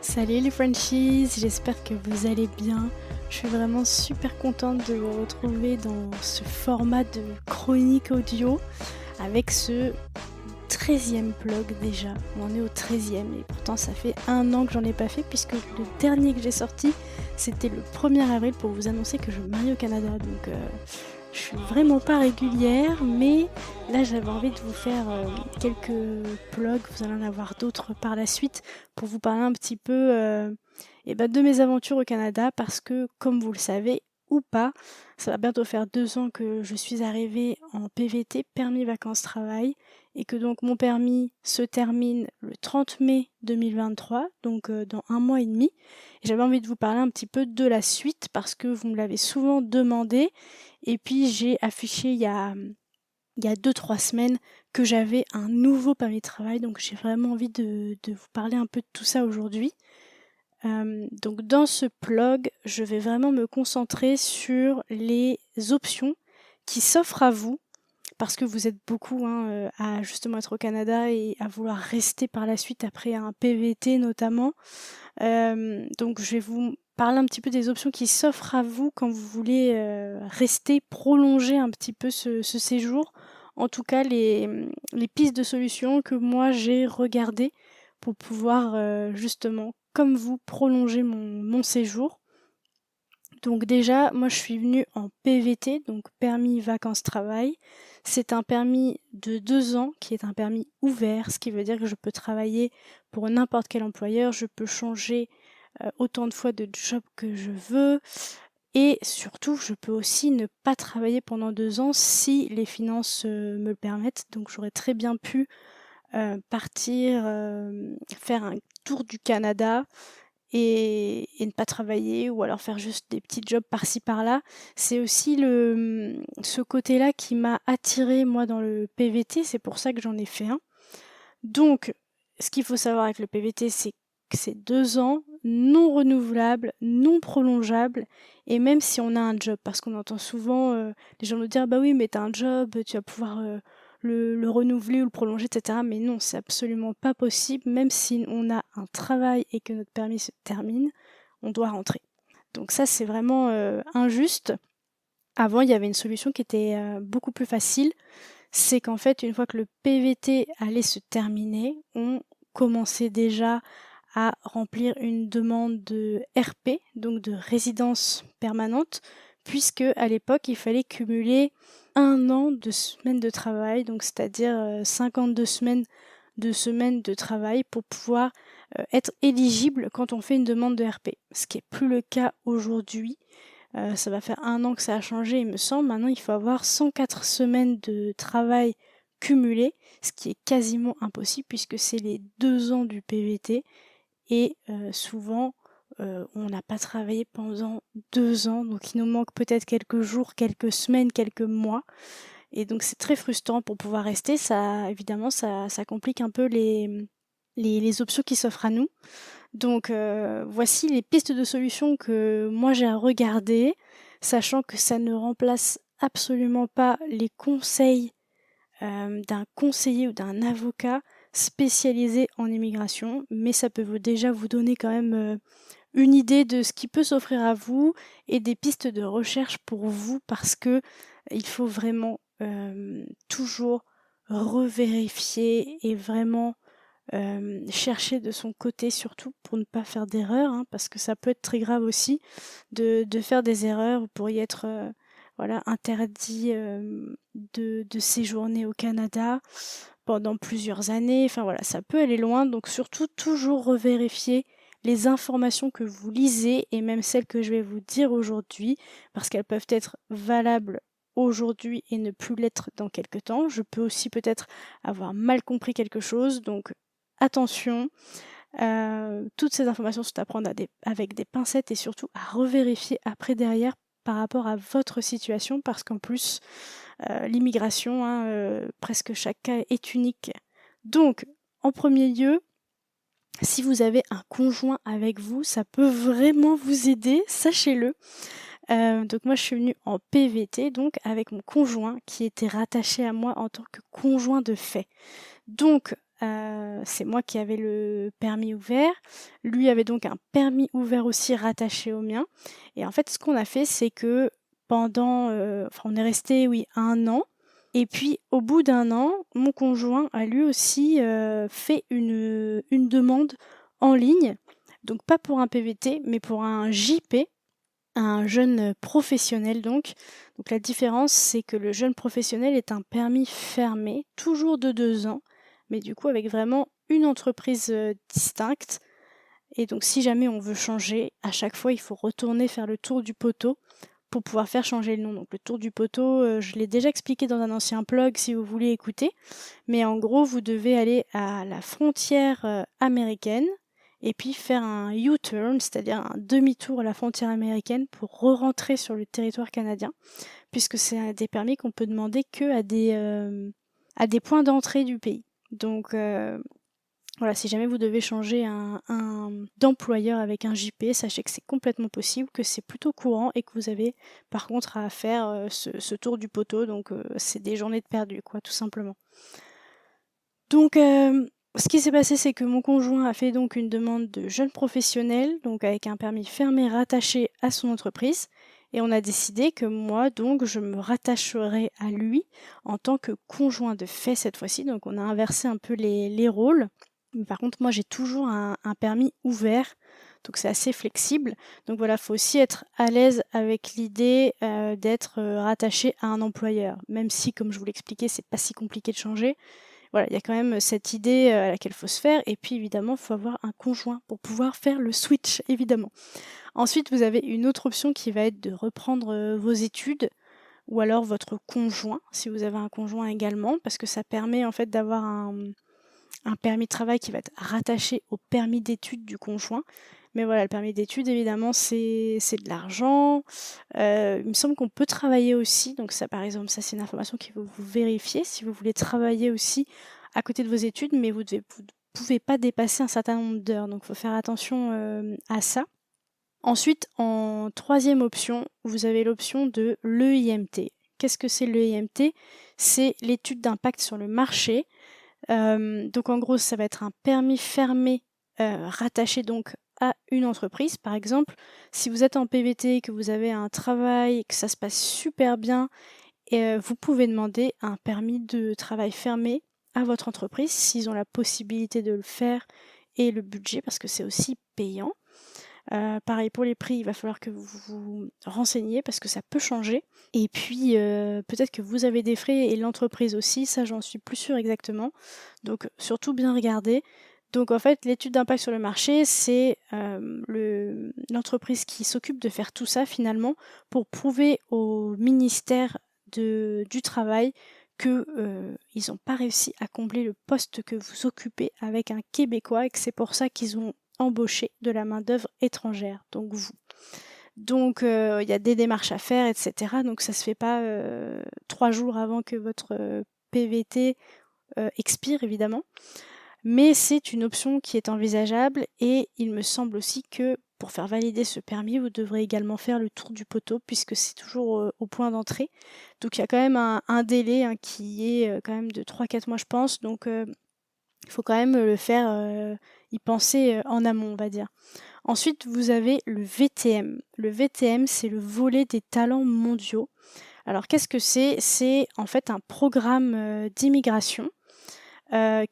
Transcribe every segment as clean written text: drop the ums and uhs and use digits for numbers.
Salut les Frenchies, j'espère que vous allez bien. Je suis vraiment super contente de vous retrouver dans ce format de chronique audio avec ce 13e vlog déjà. On en est au 13e et pourtant ça fait 1 an que j'en ai pas fait puisque le dernier que j'ai sorti c'était le 1er avril pour vous annoncer que je me marie au Canada. Donc je suis vraiment pas régulière, mais là j'avais envie de vous faire quelques vlogs, vous allez en avoir d'autres par la suite, pour vous parler un petit peu de mes aventures au Canada, parce que comme vous le savez ou pas, ça va bientôt faire 2 ans que je suis arrivée en PVT, permis vacances travail, et que donc mon permis se termine le 30 mai 2023, donc dans 1 mois et demi. Et j'avais envie de vous parler un petit peu de la suite parce que vous me l'avez souvent demandé. Et puis j'ai affiché il y a 2-3 semaines que j'avais un nouveau permis de travail, donc j'ai vraiment envie de vous parler un peu de tout ça aujourd'hui. Donc dans ce blog, je vais vraiment me concentrer sur les options qui s'offrent à vous, parce que vous êtes beaucoup à justement être au Canada et à vouloir rester par la suite après un PVT notamment. Donc je vais vous parler un petit peu des options qui s'offrent à vous quand vous voulez rester, prolonger un petit peu ce séjour. En tout cas, les pistes de solutions que moi j'ai regardées pour pouvoir justement, comme vous, prolonger mon séjour. Donc déjà, moi je suis venue en PVT, donc permis vacances-travail. C'est un permis de 2 ans qui est un permis ouvert, ce qui veut dire que je peux travailler pour n'importe quel employeur, je peux changer autant de fois de job que je veux, et surtout je peux aussi ne pas travailler pendant 2 ans si les finances me le permettent. Donc j'aurais très bien pu partir faire un tour du Canada et ne pas travailler, ou alors faire juste des petits jobs par-ci par-là. C'est aussi ce côté-là qui m'a attirée moi dans le PVT, c'est pour ça que j'en ai fait un. Donc, ce qu'il faut savoir avec le PVT, c'est que c'est 2 ans, non renouvelables, non prolongeables, et même si on a un job, parce qu'on entend souvent les gens nous dire bah oui, mais t'as un job, tu vas pouvoir le renouveler ou le prolonger, etc. Mais non, c'est absolument pas possible. Même si on a un travail et que notre permis se termine, on doit rentrer. Donc ça, c'est vraiment injuste. Avant, il y avait une solution qui était beaucoup plus facile. C'est qu'en fait, une fois que le PVT allait se terminer, on commençait déjà à remplir une demande de RP, donc de résidence permanente, puisque à l'époque, il fallait cumuler 1 an de semaines de travail, donc c'est-à-dire 52 semaines de travail pour pouvoir être éligible quand on fait une demande de RP. Ce qui n'est plus le cas aujourd'hui. Ça va faire 1 an que ça a changé, il me semble. Maintenant, il faut avoir 104 semaines de travail cumulé, ce qui est quasiment impossible puisque c'est les 2 ans du PVT. Et souvent, on n'a pas travaillé pendant 2 ans, donc il nous manque peut-être quelques jours, quelques semaines, quelques mois. Et donc c'est très frustrant pour pouvoir rester. Ça, évidemment, ça complique un peu les options qui s'offrent à nous. Donc voici les pistes de solutions que moi j'ai à regarder, sachant que ça ne remplace absolument pas les conseils d'un conseiller ou d'un avocat spécialisé en immigration, mais ça peut déjà vous donner quand même une idée de ce qui peut s'offrir à vous et des pistes de recherche pour vous, parce que il faut vraiment toujours revérifier et vraiment chercher de son côté, surtout pour ne pas faire d'erreurs, hein, parce que ça peut être très grave aussi de faire des erreurs. Vous pourriez être voilà, interdit de séjourner au Canada pendant plusieurs années. Enfin voilà, ça peut aller loin, donc surtout toujours revérifier les informations que vous lisez, et même celles que je vais vous dire aujourd'hui, parce qu'elles peuvent être valables aujourd'hui et ne plus l'être dans quelque temps. Je peux aussi peut-être avoir mal compris quelque chose, donc attention. Toutes ces informations sont à prendre avec des pincettes et surtout à revérifier après derrière par rapport à votre situation, parce qu'en plus, l'immigration, hein, presque chaque cas est unique. Donc, en premier lieu, si vous avez un conjoint avec vous, ça peut vraiment vous aider, sachez-le. Donc moi je suis venue en PVT, donc avec mon conjoint qui était rattaché à moi en tant que conjoint de fait. Donc c'est moi qui avais le permis ouvert. Lui avait donc un permis ouvert aussi rattaché au mien. Et en fait, ce qu'on a fait, c'est que pendant, on est resté, oui, 1 an. Et puis, au bout d'1 an, mon conjoint a lui aussi fait une demande en ligne. Donc, pas pour un PVT, mais pour un JP, un jeune professionnel donc. Donc, la différence, c'est que le jeune professionnel est un permis fermé, toujours de 2 ans, mais du coup, avec vraiment une entreprise distincte. Et donc, si jamais on veut changer, à chaque fois, il faut retourner faire le tour du poteau pour pouvoir faire changer le nom. Donc le tour du poteau, je l'ai déjà expliqué dans un ancien blog si vous voulez écouter. Mais en gros, vous devez aller à la frontière américaine et puis faire un U-turn, c'est-à-dire un demi-tour à la frontière américaine pour re-rentrer sur le territoire canadien, puisque c'est des permis qu'on peut demander que à des points d'entrée du pays. Donc voilà, si jamais vous devez changer d'employeur avec un JP, sachez que c'est complètement possible, que c'est plutôt courant et que vous avez par contre à faire ce tour du poteau. Donc c'est des journées de perdu, quoi, tout simplement. Donc ce qui s'est passé, c'est que mon conjoint a fait donc une demande de jeune professionnel, donc avec un permis fermé rattaché à son entreprise. Et on a décidé que moi, donc, je me rattacherai à lui en tant que conjoint de fait cette fois-ci. Donc on a inversé un peu les rôles. Mais par contre, moi, j'ai toujours un permis ouvert, donc c'est assez flexible. Donc voilà, il faut aussi être à l'aise avec l'idée d'être rattaché à un employeur. Même si, comme je vous l'expliquais, c'est pas si compliqué de changer. Voilà, il y a quand même cette idée à laquelle il faut se faire. Et puis évidemment, il faut avoir un conjoint pour pouvoir faire le switch, évidemment. Ensuite, vous avez une autre option qui va être de reprendre vos études ou alors votre conjoint, si vous avez un conjoint également, parce que ça permet en fait d'avoir un permis de travail qui va être rattaché au permis d'études du conjoint. Mais voilà, le permis d'études, évidemment, c'est de l'argent. Il me semble qu'on peut travailler aussi. Donc ça, par exemple, ça, c'est une information qu'il faut vous vérifier. Si vous voulez travailler aussi à côté de vos études, mais vous ne pouvez pas dépasser un certain nombre d'heures. Donc il faut faire attention à ça. Ensuite, en troisième option, vous avez l'option de l'EIMT. Qu'est-ce que c'est l'EIMT? C'est l'étude d'impact sur le marché. Donc en gros, ça va être un permis fermé rattaché donc à une entreprise. Par exemple, si vous êtes en PVT, que vous avez un travail, que ça se passe super bien, vous pouvez demander un permis de travail fermé à votre entreprise s'ils ont la possibilité de le faire et le budget parce que c'est aussi payant. Pareil pour les prix, il va falloir que vous vous renseigniez parce que ça peut changer. Et puis peut-être que vous avez des frais et l'entreprise aussi, ça j'en suis plus sûre exactement. Donc surtout bien regarder. Donc en fait, l'étude d'impact sur le marché, c'est l'entreprise qui s'occupe de faire tout ça finalement pour prouver au ministère du Travail que ils n'ont pas réussi à combler le poste que vous occupez avec un Québécois et que c'est pour ça qu'ils ont embauché de la main-d'œuvre étrangère, donc vous. Donc il y a des démarches à faire, etc. Donc ça se fait pas 3 jours avant que votre PVT expire, évidemment. Mais c'est une option qui est envisageable et il me semble aussi que pour faire valider ce permis, vous devrez également faire le tour du poteau puisque c'est toujours au point d'entrée. Donc il y a quand même un délai qui est quand même de 3-4 mois, je pense. Donc il faut quand même le faire, y penser en amont, on va dire. Ensuite, vous avez le VTM. Le VTM, c'est le volet des talents mondiaux. Alors, qu'est-ce que c'est? C'est en fait un programme d'immigration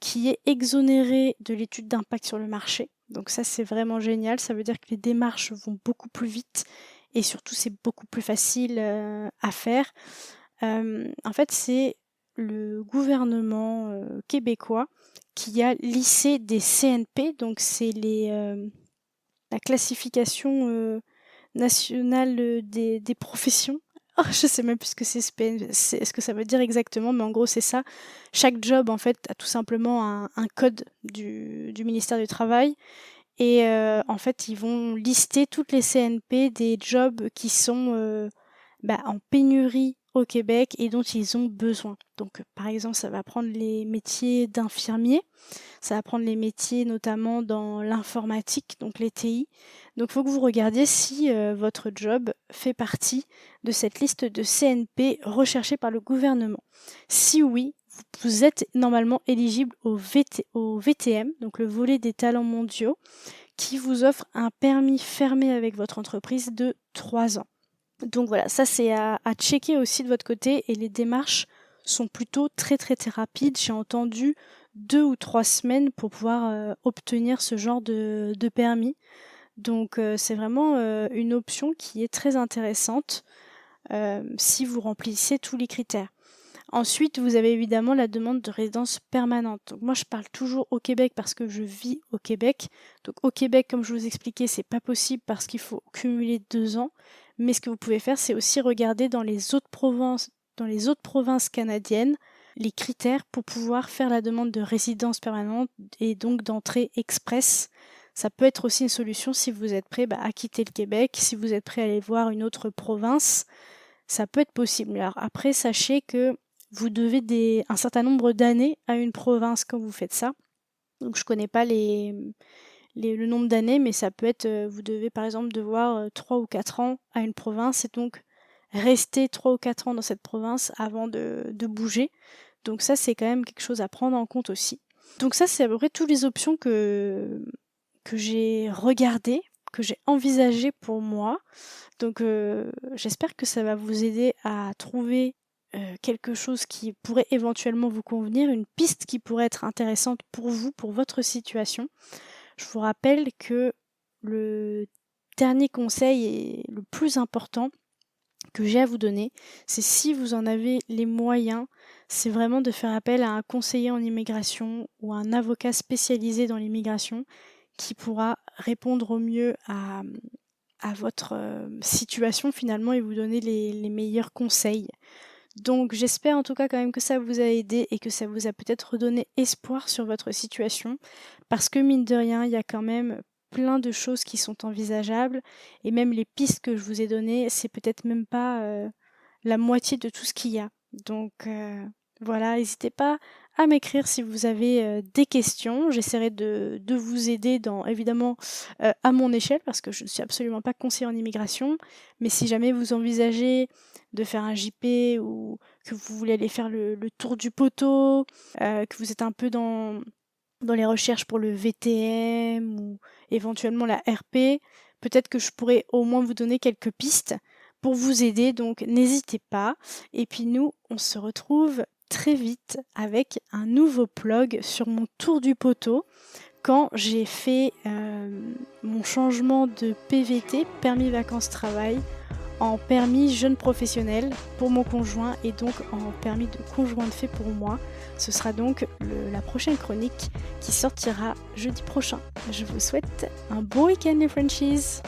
qui est exonéré de l'étude d'impact sur le marché. Donc ça, c'est vraiment génial. Ça veut dire que les démarches vont beaucoup plus vite et surtout, c'est beaucoup plus facile à faire. En fait, c'est le gouvernement québécois qui a lissé des CNP, donc c'est la classification nationale des professions. Oh, je sais même plus ce que c'est ce que ça veut dire exactement, mais en gros c'est ça. Chaque job en fait a tout simplement un code du ministère du Travail et en fait ils vont lister toutes les CNP des jobs qui sont en pénurie au Québec et dont ils ont besoin. Donc par exemple ça va prendre les métiers d'infirmier, ça va prendre les métiers notamment dans l'informatique, donc les TI. Donc il faut que vous regardiez si votre job fait partie de cette liste de CNP recherchée par le gouvernement. Si oui, vous êtes normalement éligible au VTM, donc le volet des talents mondiaux, qui vous offre un permis fermé avec votre entreprise de 3 ans. Donc voilà, ça c'est à checker aussi de votre côté, et les démarches sont plutôt très rapides. J'ai entendu 2 ou 3 semaines pour pouvoir obtenir ce genre de permis. Donc c'est vraiment une option qui est très intéressante si vous remplissez tous les critères. Ensuite, vous avez évidemment la demande de résidence permanente. Donc moi, je parle toujours au Québec parce que je vis au Québec. Donc au Québec, comme je vous expliquais, c'est pas possible parce qu'il faut cumuler 2 ans. Mais ce que vous pouvez faire, c'est aussi regarder dans les autres provinces canadiennes, les critères pour pouvoir faire la demande de résidence permanente et donc d'entrée express. Ça peut être aussi une solution si vous êtes prêt à quitter le Québec, si vous êtes prêt à aller voir une autre province, ça peut être possible. Alors après, sachez que vous devez un certain nombre d'années à une province quand vous faites ça. Donc je connais pas le nombre d'années, mais ça peut être, vous devez par exemple devoir 3 ou 4 ans à une province et donc rester 3 ou 4 ans dans cette province avant de bouger. Donc ça, c'est quand même quelque chose à prendre en compte aussi. Donc ça, c'est à peu près toutes les options que j'ai regardées, que j'ai envisagées pour moi. Donc j'espère que ça va vous aider à trouver quelque chose qui pourrait éventuellement vous convenir, une piste qui pourrait être intéressante pour vous, pour votre situation. Je vous rappelle que le dernier conseil et le plus important que j'ai à vous donner, c'est si vous en avez les moyens, c'est vraiment de faire appel à un conseiller en immigration ou un avocat spécialisé dans l'immigration qui pourra répondre au mieux à votre situation finalement et vous donner les meilleurs conseils. Donc j'espère en tout cas quand même que ça vous a aidé et que ça vous a peut-être redonné espoir sur votre situation, parce que mine de rien, il y a quand même plein de choses qui sont envisageables, et même les pistes que je vous ai données, c'est peut-être même pas la moitié de tout ce qu'il y a. Donc voilà, n'hésitez pas à m'écrire si vous avez des questions. J'essaierai de vous aider évidemment à mon échelle, parce que je ne suis absolument pas conseillère en immigration, mais si jamais vous envisagez de faire un JP ou que vous voulez aller faire le tour du poteau, que vous êtes un peu dans les recherches pour le VTM ou éventuellement la RP, peut-être que je pourrais au moins vous donner quelques pistes pour vous aider, donc n'hésitez pas. Et puis nous, on se retrouve très vite avec un nouveau vlog sur mon tour du poteau quand j'ai fait mon changement de PVT, permis vacances travail, en permis jeune professionnel pour mon conjoint et donc en permis de conjoint de fait pour moi. Ce sera donc la prochaine chronique qui sortira jeudi prochain. Je vous souhaite un bon week-end les Frenchies!